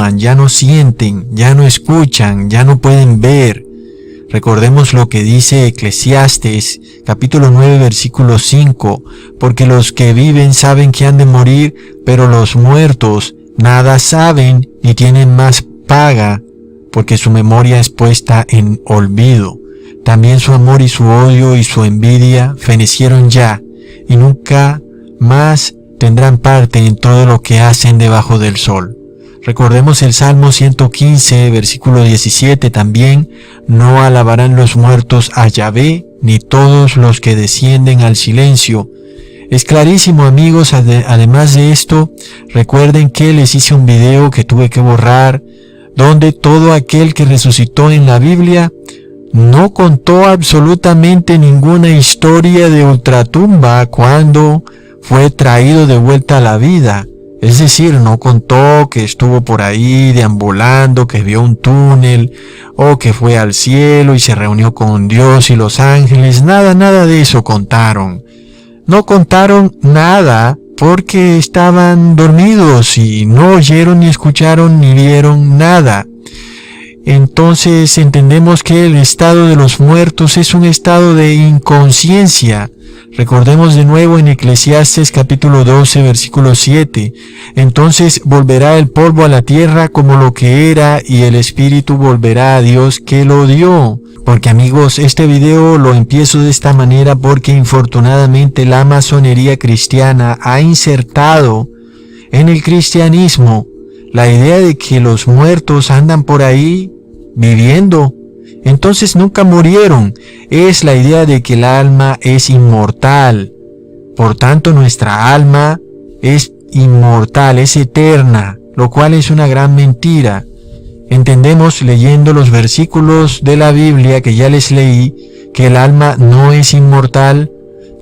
aman, ya no sienten, ya no escuchan, ya no pueden ver. Recordemos lo que dice Eclesiastes, capítulo 9, versículo 5, porque los que viven saben que han de morir, pero los muertos nada saben ni tienen más paga, porque su memoria es puesta en olvido. También su amor y su odio y su envidia fenecieron ya, y nunca más tendrán parte en todo lo que hacen debajo del sol. Recordemos el Salmo 115, versículo 17 también, no alabarán los muertos a Yahvé, ni todos los que descienden al silencio. Es clarísimo, amigos. Además de esto, recuerden que les hice un video que tuve que borrar, donde todo aquel que resucitó en la Biblia no contó absolutamente ninguna historia de ultratumba cuando fue traído de vuelta a la vida. Es decir, no contó que estuvo por ahí deambulando, que vio un túnel, o que fue al cielo y se reunió con Dios y los ángeles. Nada de eso contaron. No contaron nada porque estaban dormidos y no oyeron ni escucharon ni vieron nada. Entonces entendemos que el estado de los muertos es un estado de inconsciencia. Recordemos de nuevo en Eclesiastes capítulo 12, versículo 7. Entonces volverá el polvo a la tierra como lo que era, y el espíritu volverá a Dios que lo dio. Porque, amigos, este video lo empiezo de esta manera porque infortunadamente la masonería cristiana ha insertado en el cristianismo la idea de que los muertos andan por ahí viviendo. Entonces nunca murieron. Es la idea de que el alma es inmortal. Por tanto, nuestra alma es inmortal, es eterna, lo cual es una gran mentira. Entendemos leyendo los versículos de la Biblia que ya les leí, que el alma no es inmortal.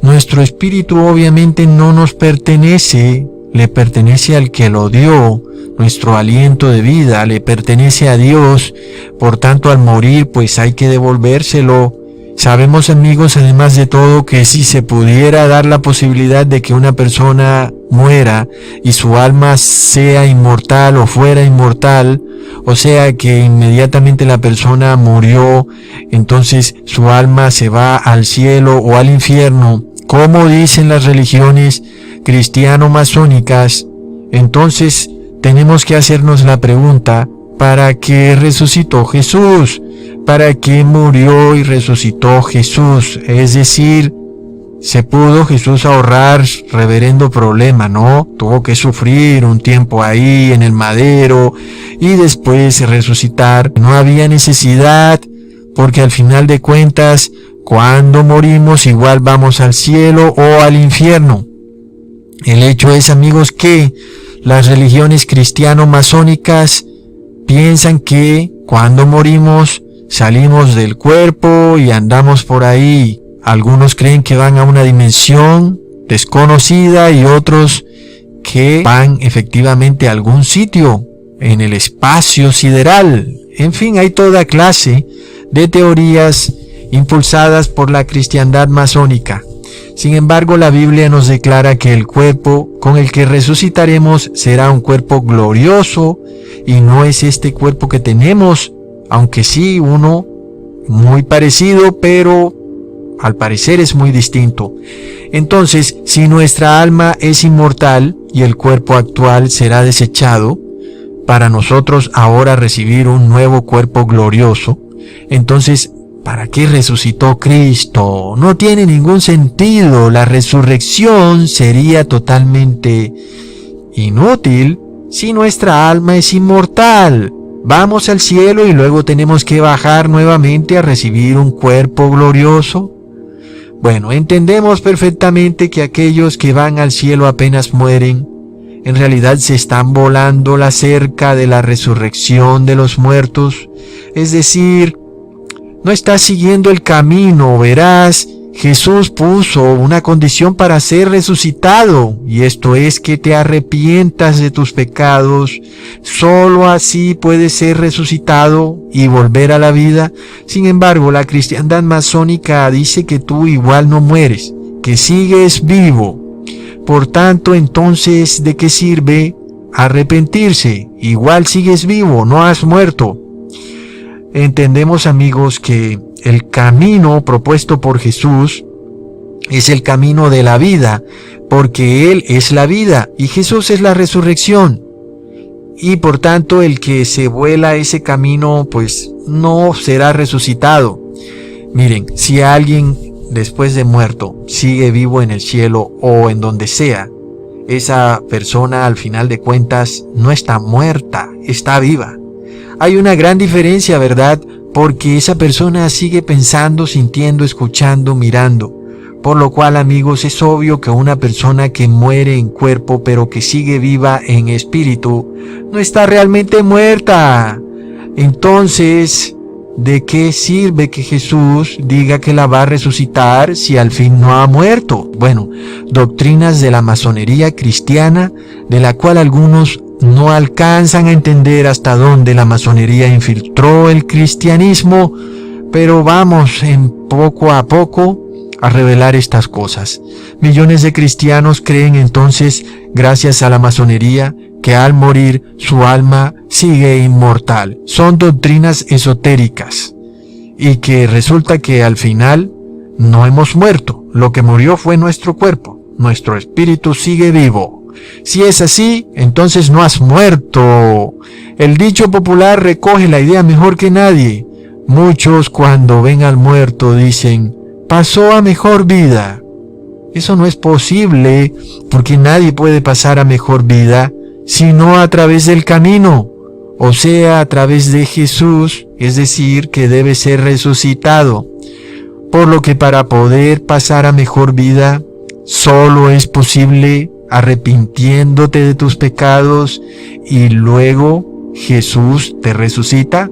Nuestro espíritu obviamente no nos pertenece, le pertenece al que lo dio. Nuestro aliento de vida le pertenece a Dios. Por tanto, al morir, pues hay que devolvérselo. Sabemos, amigos, además de todo, que si se pudiera dar la posibilidad de que una persona muera y su alma sea inmortal o fuera inmortal, o sea que inmediatamente la persona murió, entonces su alma se va al cielo o al infierno, como dicen las religiones cristiano-masónicas, entonces tenemos que hacernos la pregunta: ¿para qué resucitó Jesús? ¿Para qué murió y resucitó Jesús? Es decir, ¿se pudo Jesús ahorrar reverendo problema? No, tuvo que sufrir un tiempo ahí en el madero y después resucitar. No había necesidad, porque al final de cuentas, cuando morimos igual vamos al cielo o al infierno. El hecho es, amigos, que las religiones cristiano-masónicas piensan que cuando morimos salimos del cuerpo y andamos por ahí. Algunos creen que van a una dimensión desconocida y otros que van efectivamente a algún sitio en el espacio sideral. En fin, hay toda clase de teorías impulsadas por la cristiandad masónica. Sin embargo, la Biblia nos declara que el cuerpo con el que resucitaremos será un cuerpo glorioso y no es este cuerpo que tenemos, aunque sí uno muy parecido, pero al parecer es muy distinto. Entonces, si nuestra alma es inmortal y el cuerpo actual será desechado, para nosotros ahora recibir un nuevo cuerpo glorioso, entonces, ¿para qué resucitó Cristo? No tiene ningún sentido. La resurrección sería totalmente inútil si nuestra alma es inmortal. Vamos al cielo y luego tenemos que bajar nuevamente a recibir un cuerpo glorioso. Bueno, entendemos perfectamente que aquellos que van al cielo apenas mueren, en realidad se están volando la cerca de la resurrección de los muertos. Es decir, no estás siguiendo el camino. Verás, Jesús puso una condición para ser resucitado, y esto es que te arrepientas de tus pecados. Solo así puedes ser resucitado y volver a la vida. Sin embargo, la cristiandad masónica dice que tú igual no mueres, que sigues vivo. Por tanto, entonces, ¿de qué sirve arrepentirse. Igual sigues vivo, no has muerto. Entendemos, amigos, que el camino propuesto por Jesús es el camino de la vida, porque Él es la vida y Jesús es la resurrección. Y por tanto, el que se vuela ese camino, pues no será resucitado. Miren, si alguien después de muerto sigue vivo en el cielo o en donde sea, esa persona al final de cuentas no está muerta, está viva. Hay una gran diferencia, ¿verdad? Porque esa persona sigue pensando, sintiendo, escuchando, mirando. Por lo cual, amigos, es obvio que una persona que muere en cuerpo pero que sigue viva en espíritu no está realmente muerta. Entonces, ¿de qué sirve que Jesús diga que la va a resucitar si al fin no ha muerto? Bueno, doctrinas de la masonería cristiana, de la cual algunos no alcanzan a entender hasta dónde la masonería infiltró el cristianismo, pero vamos en poco a poco a revelar estas cosas. Millones de cristianos creen entonces, gracias a la masonería, que al morir su alma sigue inmortal. Son doctrinas esotéricas y que resulta que al final no hemos muerto. Lo que murió fue nuestro cuerpo. Nuestro espíritu sigue vivo. Si es así, entonces no has muerto. El dicho popular recoge la idea mejor que nadie. Muchos cuando ven al muerto dicen: pasó a mejor vida. Eso no es posible, porque nadie puede pasar a mejor vida sino a través del camino, o sea, a través de Jesús, es decir, que debe ser resucitado. Por lo que para poder pasar a mejor vida, solo es posible arrepintiéndote de tus pecados y luego Jesús te resucita.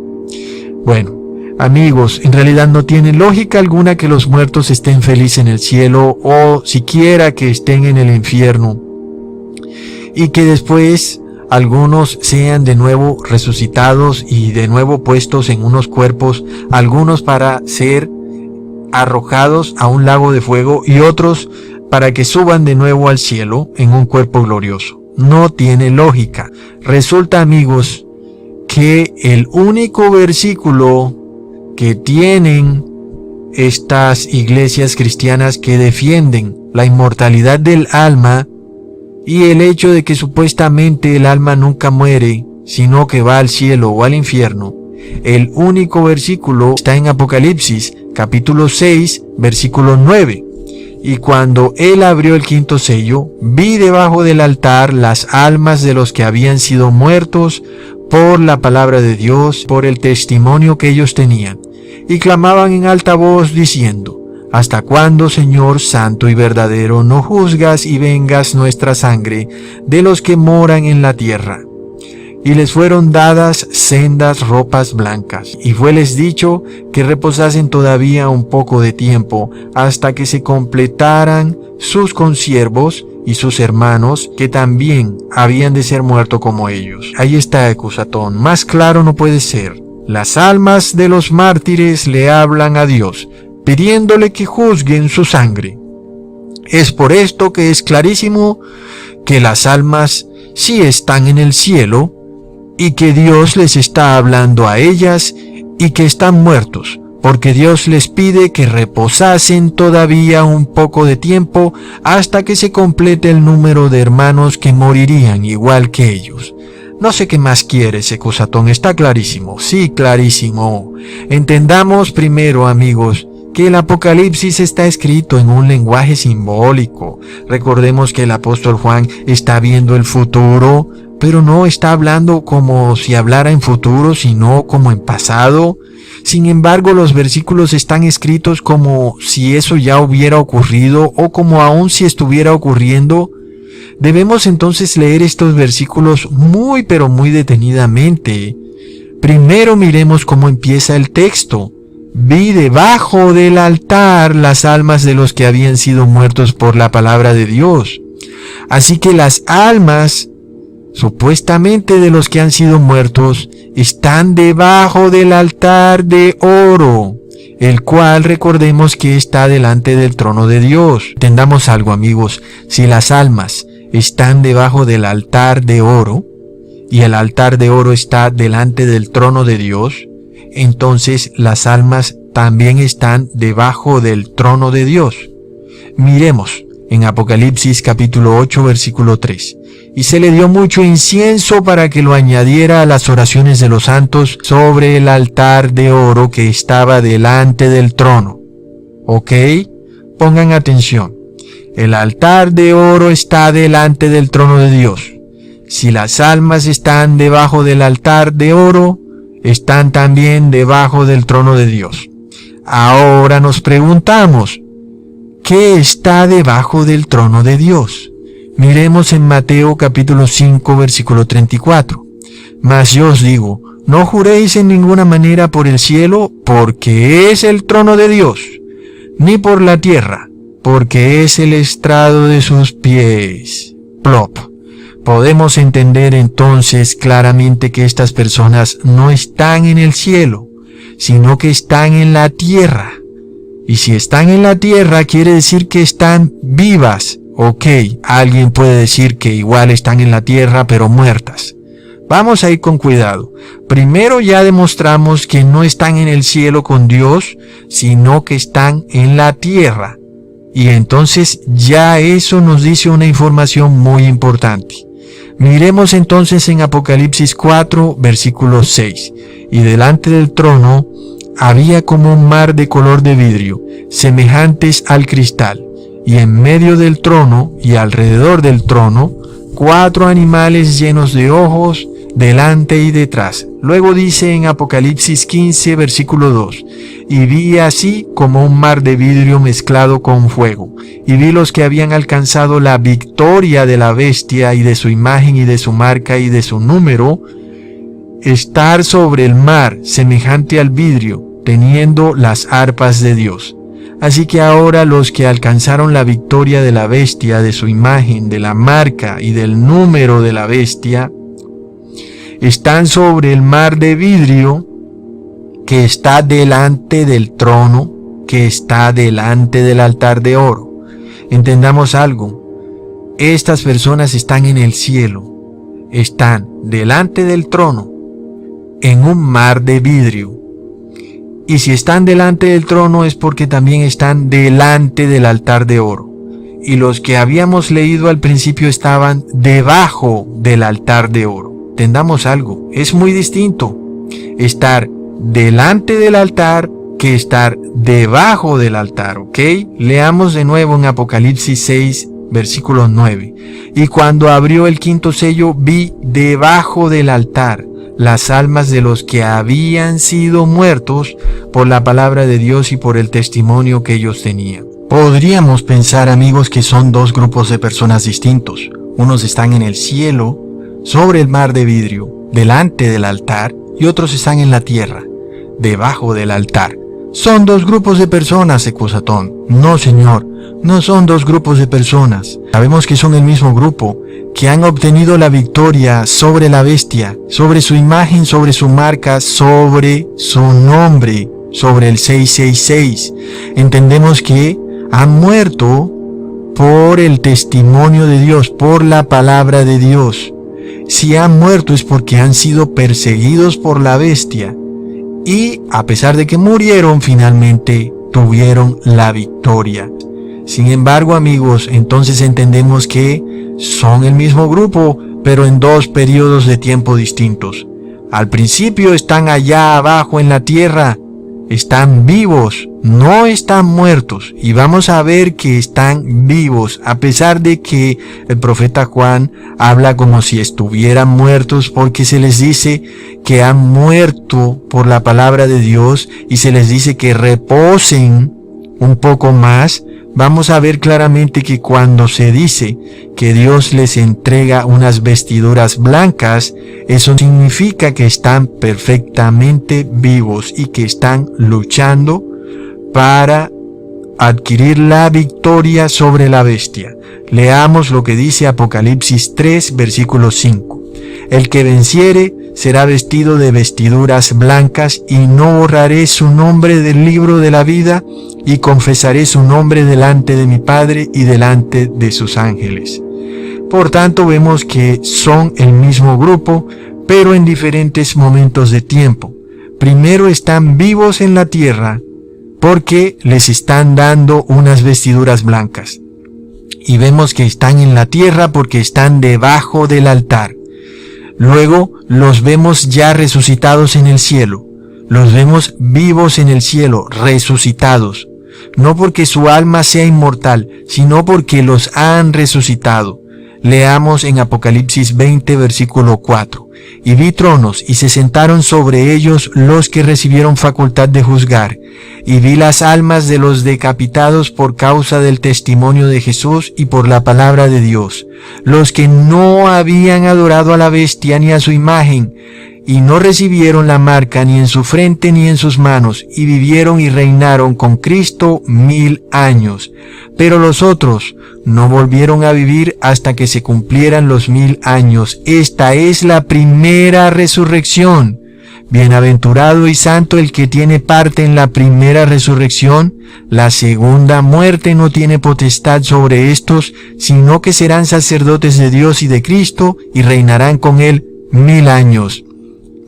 Bueno, amigos, en realidad no tiene lógica alguna que los muertos estén felices en el cielo o siquiera que estén en el infierno y que después algunos sean de nuevo resucitados y de nuevo puestos en unos cuerpos, algunos para ser arrojados a un lago de fuego y otros para que suban de nuevo al cielo en un cuerpo glorioso. No tiene lógica. Resulta, amigos, que el único versículo que tienen estas iglesias cristianas que defienden la inmortalidad del alma y el hecho de que supuestamente el alma nunca muere, sino que va al cielo o al infierno, el único versículo está en Apocalipsis, capítulo 6, versículo 9. Y cuando él abrió el quinto sello, vi debajo del altar las almas de los que habían sido muertos por la palabra de Dios, por el testimonio que ellos tenían, y clamaban en alta voz diciendo: ¿hasta cuándo, Señor santo y verdadero, no juzgas y vengas nuestra sangre de los que moran en la tierra? Y les fueron dadas sendas ropas blancas, y fueles dicho que reposasen todavía un poco de tiempo, hasta que se completaran sus consiervos y sus hermanos, que también habían de ser muertos como ellos. Ahí está Ecusatón, más claro no puede ser. Las almas de los mártires le hablan a Dios, pidiéndole que juzguen su sangre. Es por esto que es clarísimo que las almas sí están en el cielo y que Dios les está hablando a ellas y que están muertos, porque Dios les pide que reposasen todavía un poco de tiempo hasta que se complete el número de hermanos que morirían igual que ellos. No sé qué más quieres, Ecusatón, está clarísimo, sí, clarísimo. Entendamos primero, amigos, que el Apocalipsis está escrito en un lenguaje simbólico. Recordemos que el apóstol Juan está viendo el futuro, pero no está hablando como si hablara en futuro, sino como en pasado. Sin embargo, los versículos están escritos como si eso ya hubiera ocurrido o como aún si estuviera ocurriendo. Debemos entonces leer estos versículos muy pero muy detenidamente. Primero miremos cómo empieza el texto. Vi debajo del altar las almas de los que habían sido muertos por la palabra de Dios. Así que las almas, supuestamente de los que han sido muertos, están debajo del altar de oro, el cual recordemos que está delante del trono de Dios. Entendamos algo, amigos, si las almas están debajo del altar de oro, y el altar de oro está delante del trono de Dios, entonces las almas también están debajo del trono de Dios. Miremos en Apocalipsis capítulo 8 versículo 3. Y se le dio mucho incienso para que lo añadiera a las oraciones de los santos sobre el altar de oro que estaba delante del trono. ¿Ok? Pongan atención. El altar de oro está delante del trono de Dios. Si las almas están debajo del altar de oro, están también debajo del trono de Dios. Ahora nos preguntamos, ¿qué está debajo del trono de Dios? Miremos en Mateo capítulo 5 versículo 34. Mas yo os digo, no juréis en ninguna manera por el cielo, porque es el trono de Dios, ni por la tierra, porque es el estrado de sus pies. Plop. Podemos entender entonces claramente que estas personas no están en el cielo, sino que están en la tierra. Y si están en la tierra, quiere decir que están vivas. Ok, alguien puede decir que igual están en la tierra, pero muertas. Vamos a ir con cuidado. Primero ya demostramos que no están en el cielo con Dios, sino que están en la tierra. Y entonces ya eso nos dice una información muy importante. Miremos entonces en Apocalipsis 4, versículo 6. Y delante del trono había como un mar de color de vidrio, semejantes al cristal, y en medio del trono y alrededor del trono, 4 animales llenos de ojos, delante y detrás. Luego dice en Apocalipsis 15, versículo 2, y vi así como un mar de vidrio mezclado con fuego, y vi los que habían alcanzado la victoria de la bestia y de su imagen y de su marca y de su número, estar sobre el mar semejante al vidrio, teniendo las arpas de Dios. Así que ahora los que alcanzaron la victoria de la bestia, de su imagen, de la marca y del número de la bestia, están sobre el mar de vidrio que está delante del trono, que está delante del altar de oro. Entendamos algo. Estas personas están en el cielo, están delante del trono, en un mar de vidrio. Y si están delante del trono es porque también están delante del altar de oro. Y los que habíamos leído al principio estaban debajo del altar de oro. Entendamos algo, es muy distinto estar delante del altar que estar debajo del altar, ¿ok? Leamos de nuevo en Apocalipsis 6, versículo 9. Y cuando abrió el quinto sello, vi debajo del altar las almas de los que habían sido muertos por la palabra de Dios y por el testimonio que ellos tenían. Podríamos pensar, amigos, que son dos grupos de personas distintos. Unos están en el cielo, sobre el mar de vidrio, delante del altar, y otros están en la tierra, debajo del altar. Son dos grupos de personas, Ecusatón. No, señor, no son dos grupos de personas. Sabemos que son el mismo grupo, que han obtenido la victoria sobre la bestia, sobre su imagen, sobre su marca, sobre su nombre, sobre el 666. Entendemos que han muerto por el testimonio de Dios, por la palabra de Dios. Si han muerto es porque han sido perseguidos por la bestia. Y a pesar de que murieron, finalmente tuvieron la victoria. Sin embargo, amigos, entonces entendemos que son el mismo grupo, pero en dos periodos de tiempo distintos. Al principio están allá abajo en la tierra, están vivos, no están muertos. Y vamos a ver que están vivos, a pesar de que el profeta Juan habla como si estuvieran muertos, porque se les dice que han muerto por la palabra de Dios y se les dice que reposen un poco más. Vamos a ver claramente que cuando se dice que Dios les entrega unas vestiduras blancas, eso significa que están perfectamente vivos y que están luchando para adquirir la victoria sobre la bestia. Leamos lo que dice Apocalipsis 3, versículo 5. El que venciere será vestido de vestiduras blancas y no borraré su nombre del libro de la vida y confesaré su nombre delante de mi Padre y delante de sus ángeles. Por tanto, vemos que son el mismo grupo, pero en diferentes momentos de tiempo. Primero están vivos en la tierra porque les están dando unas vestiduras blancas. Y vemos que están en la tierra porque están debajo del altar. Luego los vemos ya resucitados en el cielo. Los vemos vivos en el cielo, resucitados. No porque su alma sea inmortal, sino porque los han resucitado. Leamos en Apocalipsis 20, versículo 4. Y vi tronos, y se sentaron sobre ellos los que recibieron facultad de juzgar. Y vi las almas de los decapitados por causa del testimonio de Jesús y por la palabra de Dios, los que no habían adorado a la bestia ni a su imagen, y no recibieron la marca ni en su frente ni en sus manos, y vivieron y reinaron con Cristo 1000 años. Pero los otros no volvieron a vivir hasta que se cumplieran los 1000 años. Esta es la primera resurrección. Bienaventurado y santo el que tiene parte en la primera resurrección. La segunda muerte no tiene potestad sobre estos, sino que serán sacerdotes de Dios y de Cristo, y reinarán con él 1000 años.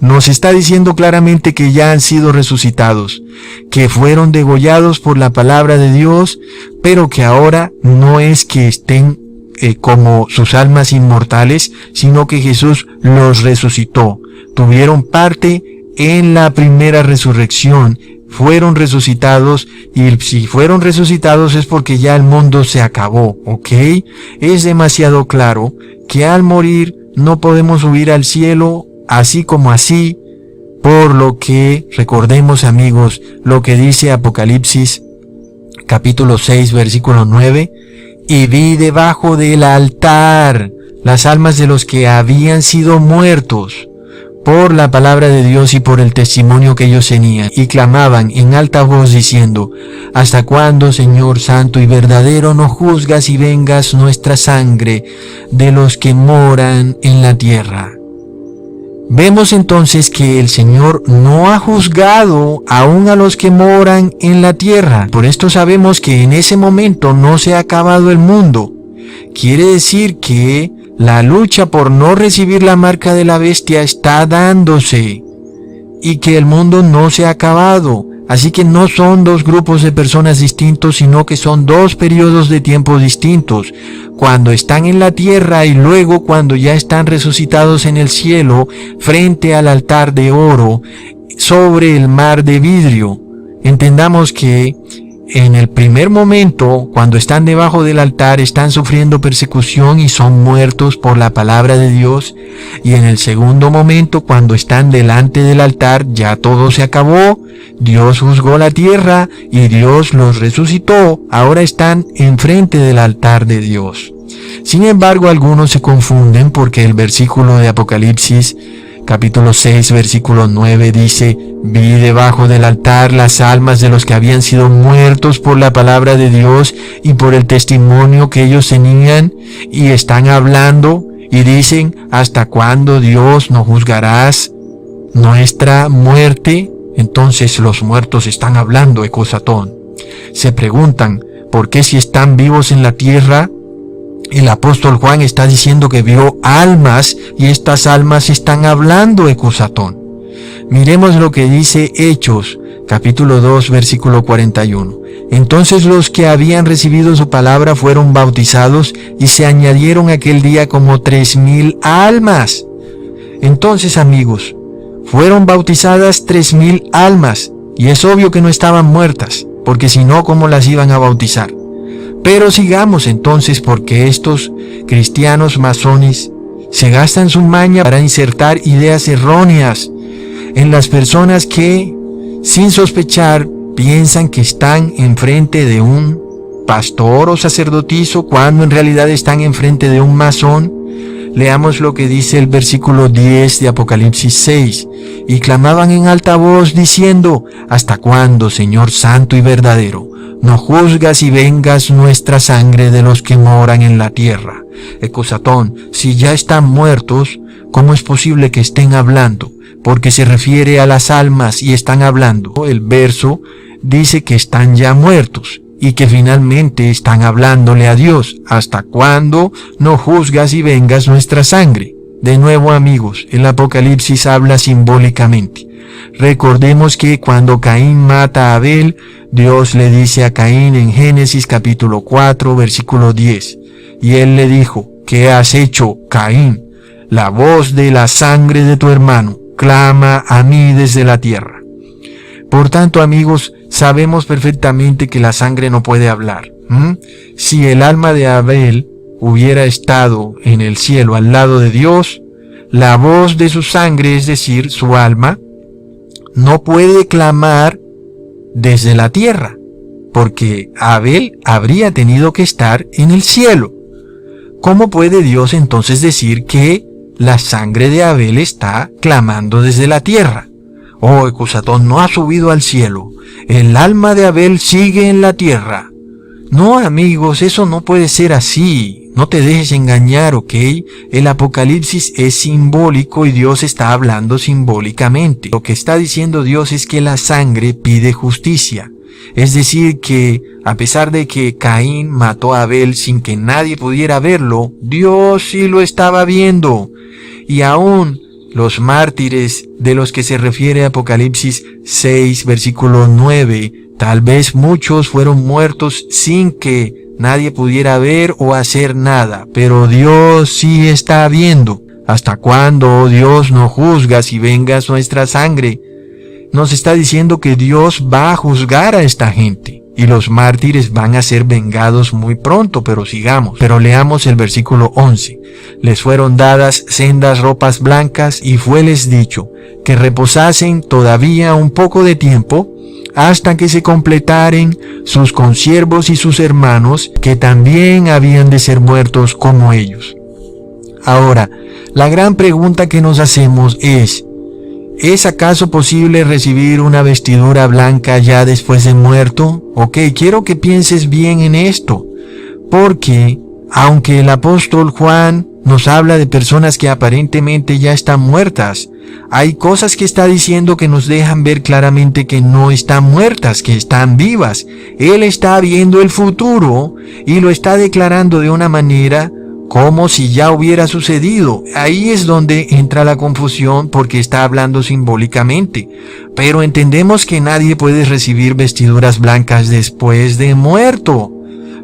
Nos está diciendo claramente que ya han sido resucitados, que fueron degollados por la palabra de Dios, pero que ahora no es que estén como sus almas inmortales, sino que Jesús los resucitó. Tuvieron parte en la primera resurrección, fueron resucitados, y si fueron resucitados es porque ya el mundo se acabó, ¿ok? Es demasiado claro que al morir no podemos subir al cielo así como así, por lo que recordemos, amigos, lo que dice Apocalipsis capítulo 6 versículo 9, y vi debajo del altar las almas de los que habían sido muertos por la palabra de Dios y por el testimonio que ellos tenían, y clamaban en alta voz diciendo: ¿Hasta cuándo, Señor santo y verdadero, no juzgas y vengas nuestra sangre de los que moran en la tierra? Vemos entonces que el Señor no ha juzgado aún a los que moran en la tierra. Por esto sabemos que en ese momento no se ha acabado el mundo. Quiere decir que la lucha por no recibir la marca de la bestia está dándose y que el mundo no se ha acabado. Así que no son dos grupos de personas distintos, sino que son dos periodos de tiempo distintos. Cuando están en la tierra y luego cuando ya están resucitados en el cielo, frente al altar de oro, sobre el mar de vidrio. Entendamos que en el primer momento, cuando están debajo del altar, están sufriendo persecución y son muertos por la palabra de Dios. Y en el segundo momento, cuando están delante del altar, ya todo se acabó. Dios juzgó la tierra y Dios los resucitó. Ahora están enfrente del altar de Dios. Sin embargo, algunos se confunden porque el versículo de Apocalipsis capítulo 6, versículo 9 dice: vi debajo del altar las almas de los que habían sido muertos por la palabra de Dios y por el testimonio que ellos tenían, y están hablando y dicen: ¿hasta cuándo, Dios, no juzgarás nuestra muerte? Entonces los muertos están hablando, ecosatón. Se preguntan: ¿por qué si están vivos en la tierra? El apóstol Juan está diciendo que vio almas y estas almas están hablando, ecosatón. Miremos lo que dice Hechos, capítulo 2, versículo 41. Entonces los que habían recibido su palabra fueron bautizados y se añadieron aquel día como 3000 almas. Entonces, amigos, fueron bautizadas 3000 almas, y es obvio que no estaban muertas, porque si no, ¿cómo las iban a bautizar? Pero sigamos entonces, porque estos cristianos masones se gastan su maña para insertar ideas erróneas en las personas que, sin sospechar, piensan que están enfrente de un pastor o sacerdotisa cuando en realidad están enfrente de un masón. Leamos lo que dice el versículo 10 de Apocalipsis 6. Y clamaban en alta voz diciendo: ¿hasta cuándo, Señor santo y verdadero, no juzgas y vengas nuestra sangre de los que moran en la tierra? Ecosatón, si ya están muertos, ¿cómo es posible que estén hablando? Porque se refiere a las almas y están hablando. El verso dice que están ya muertos. y que finalmente están hablándole a Dios. ¿Hasta cuándo no juzgas y vengas nuestra sangre? De nuevo, amigos, el Apocalipsis habla simbólicamente. Recordemos que cuando Caín mata a Abel, Dios le dice a Caín en Génesis capítulo 4, versículo 10, y él le dijo: ¿qué has hecho, Caín? La voz de la sangre de tu hermano clama a mí desde la tierra. Por tanto, amigos, sabemos perfectamente que la sangre no puede hablar. Si el alma de Abel hubiera estado en el cielo al lado de Dios, la voz de su sangre, es decir, su alma, no puede clamar desde la tierra, porque Abel habría tenido que estar en el cielo. ¿Cómo puede Dios entonces decir que la sangre de Abel está clamando desde la tierra? Oh, Ecusatón no ha subido al cielo. El alma de Abel sigue en la tierra. No, amigos, eso no puede ser así. No te dejes engañar, ¿ok? El Apocalipsis es simbólico y Dios está hablando simbólicamente. Lo que está diciendo Dios es que la sangre pide justicia. Es decir, que a pesar de que Caín mató a Abel sin que nadie pudiera verlo, Dios sí lo estaba viendo. Y aún los mártires de los que se refiere Apocalipsis 6, versículo 9, tal vez muchos fueron muertos sin que nadie pudiera ver o hacer nada, pero Dios sí está viendo. ¿Hasta cuándo, oh Dios, no juzgas y vengas nuestra sangre? Nos está diciendo que Dios va a juzgar a esta gente y los mártires van a ser vengados muy pronto, pero sigamos. Pero leamos el versículo 11. Les fueron dadas sendas ropas blancas y fueles dicho que reposasen todavía un poco de tiempo hasta que se completaren sus consiervos y sus hermanos, que también habían de ser muertos como ellos. Ahora, la gran pregunta que nos hacemos ¿es acaso posible recibir una vestidura blanca ya después de muerto? Ok, quiero que pienses bien en esto, porque aunque el apóstol Juan nos habla de personas que aparentemente ya están muertas, hay cosas que está diciendo que nos dejan ver claramente que no están muertas, que están vivas. Él está viendo el futuro y lo está declarando de una manera como si ya hubiera sucedido. Ahí es donde entra la confusión, porque está hablando simbólicamente. Pero entendemos que nadie puede recibir vestiduras blancas después de muerto,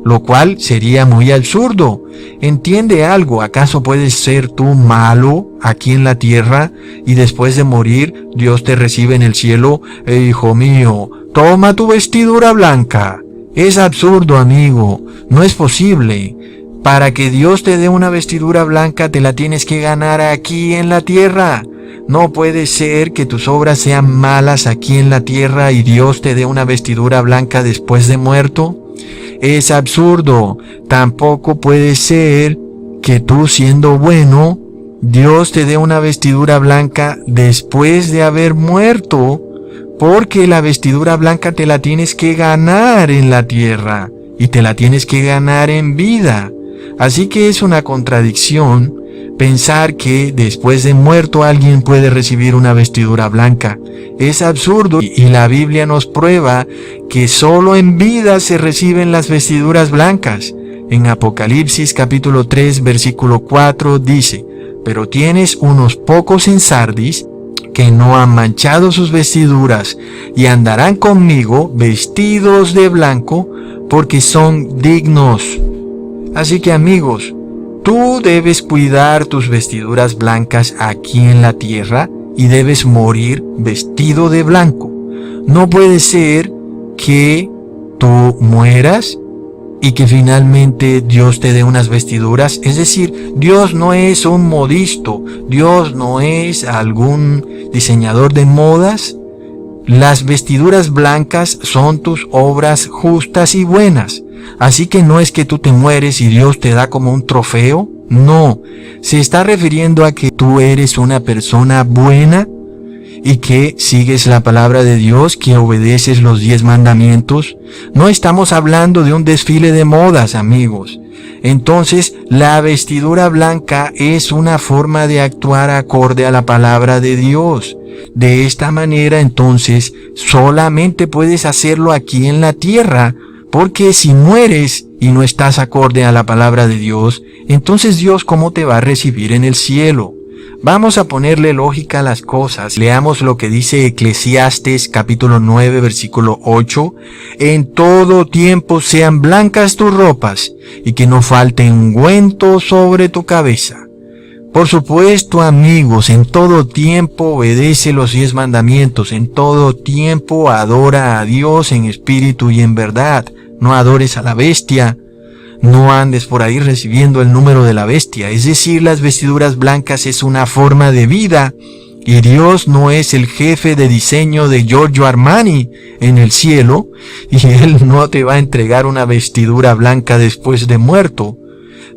lo cual sería muy absurdo. ¿Entiende algo? ¿Acaso puedes ser tú malo aquí en la tierra y después de morir Dios te recibe en el cielo? Hijo mío, toma tu vestidura blanca. Es absurdo, amigo. No es posible. Para que Dios te dé una vestidura blanca te la tienes que ganar aquí en la tierra. No puede ser que tus obras sean malas aquí en la tierra y Dios te dé una vestidura blanca después de muerto. Es absurdo. Tampoco puede ser que tú, siendo bueno, Dios te dé una vestidura blanca después de haber muerto, porque la vestidura blanca te la tienes que ganar en la tierra y te la tienes que ganar en vida. Así que es una contradicción pensar que después de muerto alguien puede recibir una vestidura blanca. Es absurdo y la Biblia nos prueba que solo en vida se reciben las vestiduras blancas. En Apocalipsis capítulo 3 versículo 4 dice: pero tienes unos pocos en Sardis que no han manchado sus vestiduras y andarán conmigo vestidos de blanco porque son dignos. Así que, amigos, tú debes cuidar tus vestiduras blancas aquí en la tierra y debes morir vestido de blanco. No puede ser que tú mueras y que finalmente Dios te dé unas vestiduras. Es decir, Dios no es un modisto, Dios no es algún diseñador de modas. Las vestiduras blancas son tus obras justas y buenas. Así que no es que tú te mueres y Dios te da como un trofeo. No, se está refiriendo a que tú eres una persona buena y que sigues la palabra de Dios, que obedeces los 10 mandamientos. No estamos hablando de un desfile de modas, amigos. Entonces, la vestidura blanca es una forma de actuar acorde a la palabra de Dios. De esta manera, entonces, solamente puedes hacerlo aquí en la tierra, Porque si mueres y no estás acorde a la palabra de Dios, entonces Dios, ¿cómo te va a recibir en el cielo? Vamos a ponerle lógica a las cosas. Leamos lo que dice Eclesiastes capítulo 9 versículo 8. En todo tiempo sean blancas tus ropas y que no falte ungüento sobre tu cabeza. Por supuesto, amigos, en todo tiempo obedece los 10 mandamientos. En todo tiempo adora a Dios en espíritu y en verdad. No adores a la bestia. No andes por ahí recibiendo el número de la bestia. Es decir, las vestiduras blancas es una forma de vida. Y Dios no es el jefe de diseño de Giorgio Armani en el cielo. Y Él no te va a entregar una vestidura blanca después de muerto.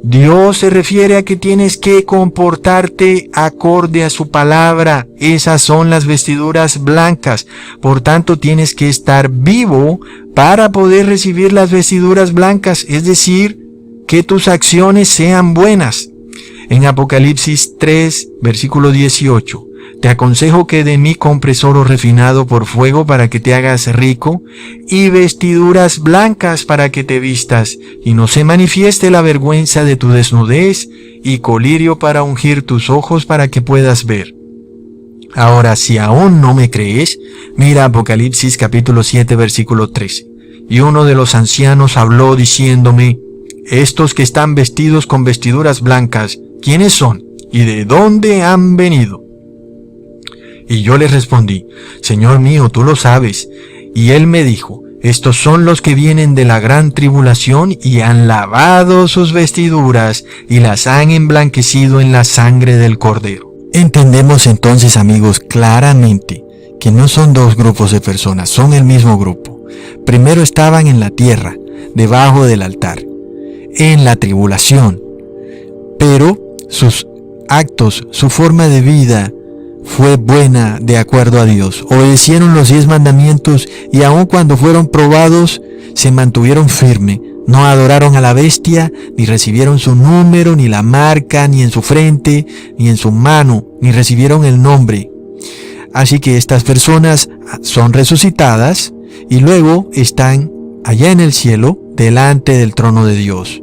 Dios se refiere a que tienes que comportarte acorde a su palabra. Esas son las vestiduras blancas. Por tanto, tienes que estar vivo para poder recibir las vestiduras blancas, es decir, que tus acciones sean buenas. En Apocalipsis 3, versículo 18, te aconsejo que de mí compres oro refinado por fuego para que te hagas rico, y vestiduras blancas para que te vistas, y no se manifieste la vergüenza de tu desnudez, y colirio para ungir tus ojos para que puedas ver. Ahora, si aún no me crees, mira Apocalipsis capítulo 7, versículo 13. Y uno de los ancianos habló diciéndome, estos que están vestidos con vestiduras blancas, ¿quiénes son? ¿Y de dónde han venido? Y yo le respondí, Señor mío, tú lo sabes. Y él me dijo, estos son los que vienen de la gran tribulación y han lavado sus vestiduras y las han emblanquecido en la sangre del Cordero. Entendemos entonces, amigos, claramente que no son dos grupos de personas, son el mismo grupo. Primero estaban en la tierra, debajo del altar, en la tribulación, pero sus actos, su forma de vida fue buena de acuerdo a Dios. Obedecieron los 10 mandamientos y aun cuando fueron probados, se mantuvieron firmes. No adoraron a la bestia, ni recibieron su número, ni la marca, ni en su frente, ni en su mano, ni recibieron el nombre. Así que estas personas son resucitadas y luego están allá en el cielo, delante del trono de Dios.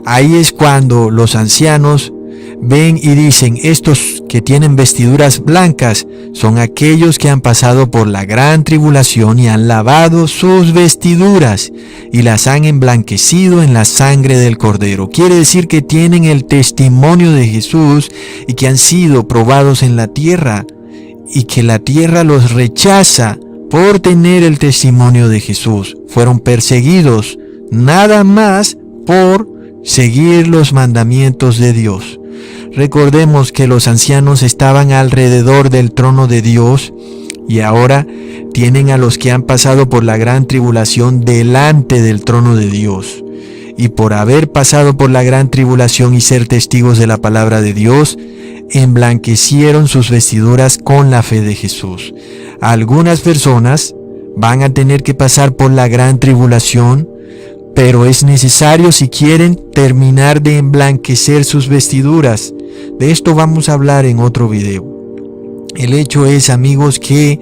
Ahí es cuando los ancianos ven y dicen, estos que tienen vestiduras blancas son aquellos que han pasado por la gran tribulación y han lavado sus vestiduras y las han emblanquecido en la sangre del Cordero. Quiere decir que tienen el testimonio de Jesús y que han sido probados en la tierra y que la tierra los rechaza por tener el testimonio de Jesús. Fueron perseguidos nada más por seguir los mandamientos de Dios. Recordemos que los ancianos estaban alrededor del trono de Dios y ahora tienen a los que han pasado por la gran tribulación delante del trono de Dios. Y por haber pasado por la gran tribulación y ser testigos de la palabra de Dios, emblanquecieron sus vestiduras con la fe de Jesús. Algunas personas van a tener que pasar por la gran tribulación, pero es necesario si quieren terminar de emblanquecer sus vestiduras. De esto vamos a hablar en otro video. El hecho es, amigos, que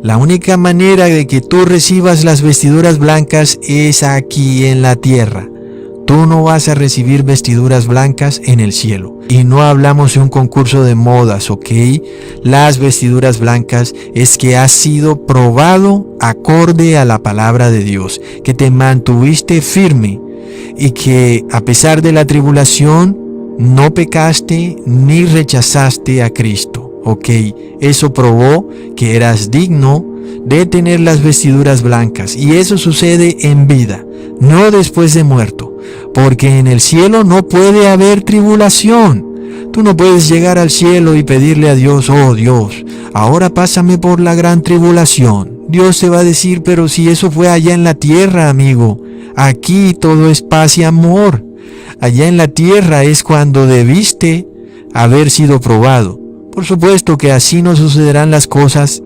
la única manera de que tú recibas las vestiduras blancas es aquí en la tierra. Tú no vas a recibir vestiduras blancas en el cielo. Y no hablamos de un concurso de modas, ¿ok? Las vestiduras blancas es que has sido probado acorde a la palabra de Dios, que te mantuviste firme y que a pesar de la tribulación no pecaste ni rechazaste a Cristo, ¿ok? Eso probó que eras digno de tener las vestiduras blancas y eso sucede en vida, no después de muerto. Porque en el cielo no puede haber tribulación. Tú no puedes llegar al cielo y pedirle a Dios, oh Dios, ahora pásame por la gran tribulación. Dios te va a decir, pero si eso fue allá en la tierra, amigo. Aquí todo es paz y amor. Allá en la tierra es cuando debiste haber sido probado. Por supuesto que así no sucederán las cosas.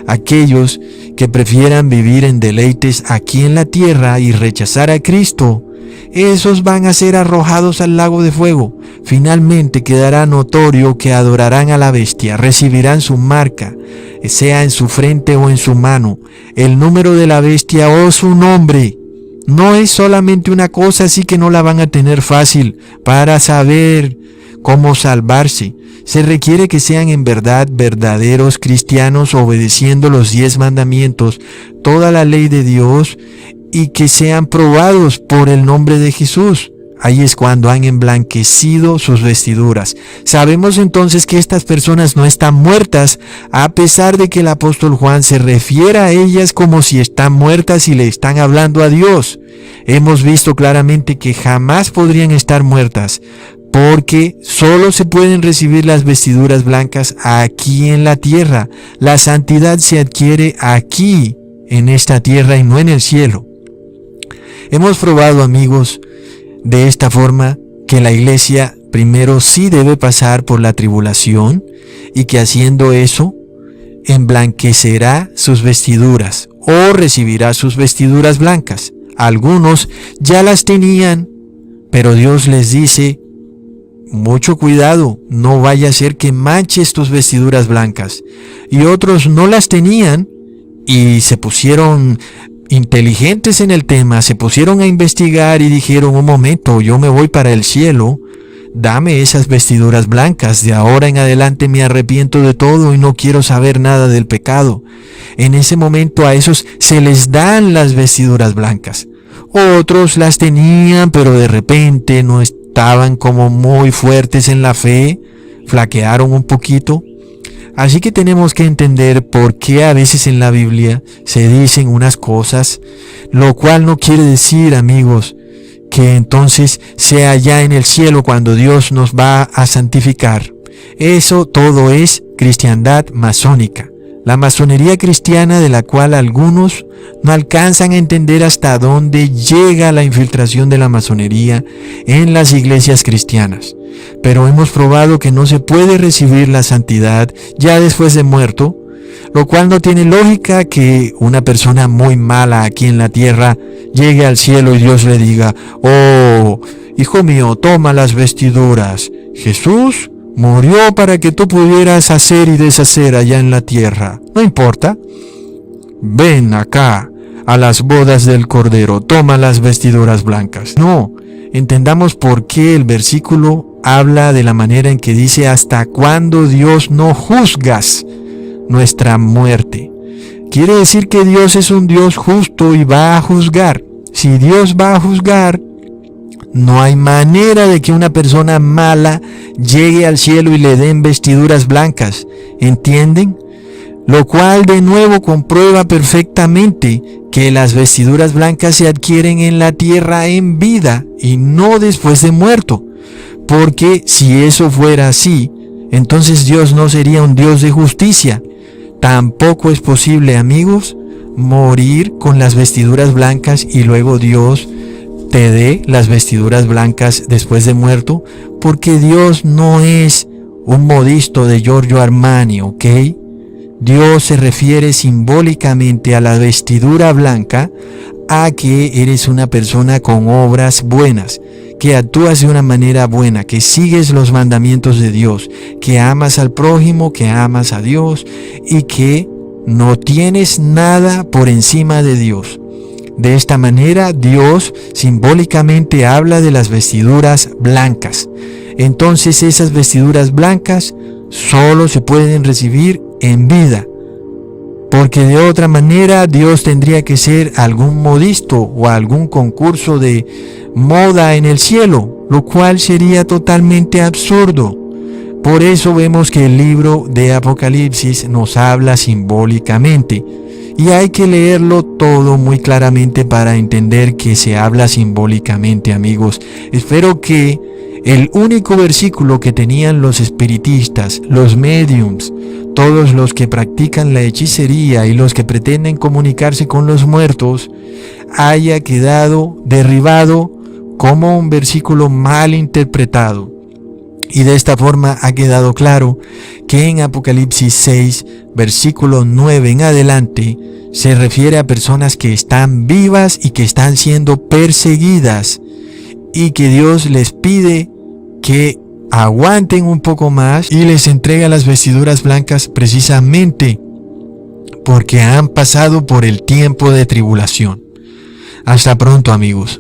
Aquellos que prefieran vivir en deleites aquí en la tierra y rechazar a Cristo, esos van a ser arrojados al lago de fuego. Finalmente quedará notorio que adorarán a la bestia, recibirán su marca, sea en su frente o en su mano, el número de la bestia o su nombre. No es solamente una cosa, así que no la van a tener fácil para saber cómo salvarse. Se requiere que sean en verdad verdaderos cristianos, obedeciendo los 10 mandamientos, toda la ley de Dios, y que sean probados por el nombre de Jesús. Ahí es cuando han emblanquecido sus vestiduras. Sabemos entonces que estas personas no están muertas, a pesar de que el apóstol Juan se refiere a ellas como si están muertas y le están hablando a Dios. Hemos visto claramente que jamás podrían estar muertas, porque solo se pueden recibir las vestiduras blancas aquí en la tierra. La santidad se adquiere aquí, en esta tierra, y no en el cielo. Hemos probado, amigos, de esta forma que la iglesia primero sí debe pasar por la tribulación, y que haciendo eso emblanquecerá sus vestiduras o recibirá sus vestiduras blancas. Algunos ya las tenían, pero Dios les dice: mucho cuidado, no vaya a ser que manches tus vestiduras blancas. Y otros no las tenían y se pusieron inteligentes en el tema, se pusieron a investigar y dijeron: un momento, yo me voy para el cielo, dame esas vestiduras blancas, de ahora en adelante me arrepiento de todo y no quiero saber nada del pecado. En ese momento a esos se les dan las vestiduras blancas. Otros las tenían, pero de repente no estaban como muy fuertes en la fe, flaquearon un poquito. Así que tenemos que entender por qué a veces en la Biblia se dicen unas cosas, lo cual no quiere decir, amigos, que entonces sea ya en el cielo cuando Dios nos va a santificar. Eso todo es cristiandad masónica. La masonería cristiana, de la cual algunos no alcanzan a entender hasta dónde llega la infiltración de la masonería en las iglesias cristianas. Pero hemos probado que no se puede recibir la santidad ya después de muerto, lo cual no tiene lógica que una persona muy mala aquí en la tierra llegue al cielo y Dios le diga: oh, hijo mío, toma las vestiduras. Jesús murió para que tú pudieras hacer y deshacer allá en la tierra. No importa. Ven acá a las bodas del Cordero, toma las vestiduras blancas. No, entendamos por qué el versículo habla de la manera en que dice: hasta cuándo Dios no juzgas nuestra muerte. Quiere decir que Dios es un Dios justo y va a juzgar. Si Dios va a juzgar, no hay manera de que una persona mala llegue al cielo y le den vestiduras blancas. ¿Entienden? Lo cual de nuevo comprueba perfectamente que las vestiduras blancas se adquieren en la tierra en vida y no después de muerto. Porque si eso fuera así, entonces Dios no sería un Dios de justicia. Tampoco es posible, amigos, morir con las vestiduras blancas y luego Dios te dé las vestiduras blancas después de muerto, porque Dios no es un modisto de Giorgio Armani, ¿ok? Dios se refiere simbólicamente a la vestidura blanca, a que eres una persona con obras buenas, que actúas de una manera buena, que sigues los mandamientos de Dios, que amas al prójimo, que amas a Dios y que no tienes nada por encima de Dios. De esta manera, Dios simbólicamente habla de las vestiduras blancas. Entonces, esas vestiduras blancas solo se pueden recibir en vida, porque de otra manera Dios tendría que ser algún modisto o algún concurso de moda en el cielo, lo cual sería totalmente absurdo. Por eso vemos que el libro de Apocalipsis nos habla simbólicamente. Y hay que leerlo todo muy claramente para entender que se habla simbólicamente, amigos. Espero que el único versículo que tenían los espiritistas, los mediums, todos los que practican la hechicería y los que pretenden comunicarse con los muertos, haya quedado derribado como un versículo mal interpretado. Y de esta forma ha quedado claro que en Apocalipsis 6, versículo 9 en adelante, se refiere a personas que están vivas y que están siendo perseguidas, y que Dios les pide que aguanten un poco más y les entrega las vestiduras blancas precisamente porque han pasado por el tiempo de tribulación. Hasta pronto, amigos.